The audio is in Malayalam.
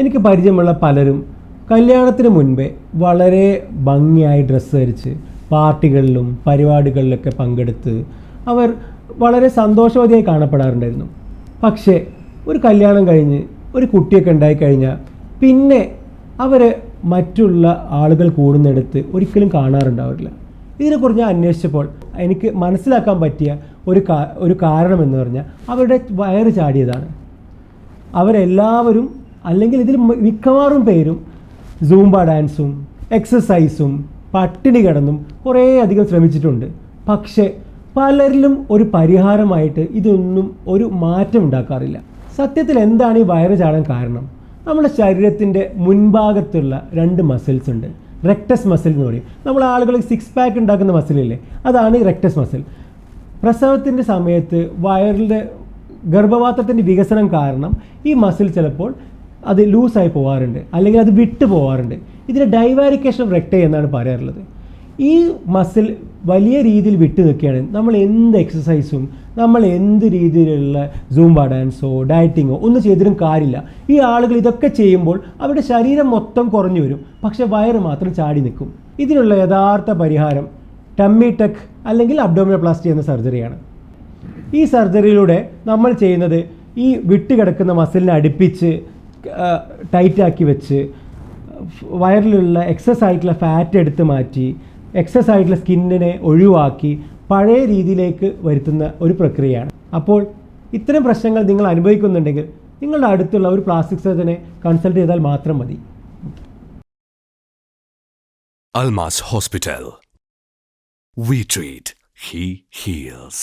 എനിക്ക് പരിചയമുള്ള പലരും കല്യാണത്തിന് മുൻപേ വളരെ ഭംഗിയായി ഡ്രസ്സ് ധരിച്ച് പാർട്ടികളിലും പരിപാടികളിലൊക്കെ പങ്കെടുത്ത് അവർ വളരെ സന്തോഷവതിയായി കാണപ്പെടാറുണ്ടായിരുന്നു. പക്ഷേ ഒരു കല്യാണം കഴിഞ്ഞ് ഒരു കുട്ടിയൊക്കെ ഉണ്ടായിക്കഴിഞ്ഞാൽ പിന്നെ അവർ മറ്റുള്ള ആളുകൾ കൂടുന്നിടത്ത് ഒരിക്കലും കാണാറുണ്ടാവില്ല. ഇതിനെക്കുറിച്ച് ഞാൻ അന്വേഷിച്ചപ്പോൾ എനിക്ക് മനസ്സിലാക്കാൻ പറ്റിയ ഒരു കാരണം എന്ന് പറഞ്ഞാൽ അവരുടെ വയറ് ചാടിയതാണ്. അവരെല്ലാവരും അല്ലെങ്കിൽ ഇതിൽ മിക്കവാറും പേരും സൂംബ ഡാൻസും എക്സസൈസും പട്ടിണി കിടന്നും കുറേ അധികം ശ്രമിച്ചിട്ടുണ്ട്. പക്ഷേ പലരിലും ഒരു പരിഹാരമായിട്ട് ഇതൊന്നും ഒരു മാറ്റം ഉണ്ടാക്കാറില്ല. സത്യത്തിൽ എന്താണ് ഈ വയറ് ചാടാൻ കാരണം? നമ്മുടെ ശരീരത്തിൻ്റെ മുൻഭാഗത്തുള്ള 2 മസിൽസ് ഉണ്ട്. റെക്ടസ് മസിൽ എന്ന് പറയും. നമ്മൾ ആളുകൾ 6 പാക്ക് ഉണ്ടാക്കുന്ന മസിലില്ലേ, അതാണ് ഈ റെക്ടസ് മസിൽ. പ്രസവത്തിൻ്റെ സമയത്ത് വയറിൻ്റെ ഗർഭപാത്രത്തിൻ്റെ വികസനം കാരണം ഈ മസിൽ ചിലപ്പോൾ അത് ലൂസായി പോകാറുണ്ട്, അല്ലെങ്കിൽ അത് വിട്ടു പോകാറുണ്ട്. ഇതിന് ഡൈവാരിക്കേഷൻ ഓഫ് റെക്ടൈ എന്നാണ് പറയാറുള്ളത്. ഈ മസിൽ വലിയ രീതിയിൽ വിട്ടു നിൽക്കുകയാണ്. നമ്മൾ എന്ത് എക്സസൈസും നമ്മൾ എന്ത് രീതിയിലുള്ള സൂംബ ഡാൻസോ ഡയറ്റിങ്ങോ ഒന്നും ചെയ്തിട്ടും കാര്യമില്ല. ഈ ആളുകൾ ഇതൊക്കെ ചെയ്യുമ്പോൾ അവരുടെ ശരീരം മൊത്തം കുറഞ്ഞു വരും, പക്ഷേ വയറ് മാത്രം ചാടി നിൽക്കും. ഇതിനുള്ള യഥാർത്ഥ പരിഹാരം ടമ്മി ടക്ക് അല്ലെങ്കിൽ അബ്ഡോമിനോപ്ലാസ്റ്റി എന്ന സർജറിയാണ്. ഈ സർജറിയിലൂടെ നമ്മൾ ചെയ്യുന്നത് ഈ വിട്ടുകിടക്കുന്ന മസിലിനെ അടുപ്പിച്ച് ടൈറ്റാക്കി വെച്ച് വയറിലുള്ള എക്സസ് ആയിട്ടുള്ള ഫാറ്റ് എടുത്ത് മാറ്റി എക്സസ് ആയിട്ടുള്ള സ്കിന്നിനെ ഒഴിവാക്കി പഴയ രീതിയിലേക്ക് വരുത്തുന്ന ഒരു പ്രക്രിയയാണ്. അപ്പോൾ ഇത്തരം പ്രശ്നങ്ങൾ നിങ്ങൾ അനുഭവിക്കുന്നുണ്ടെങ്കിൽ നിങ്ങളുടെ അടുത്തുള്ള ഒരു പ്ലാസ്റ്റിക് സർജനെ കൺസൾട്ട് ചെയ്താൽ മാത്രം മതി. Almas Hospital. We treat, he heals.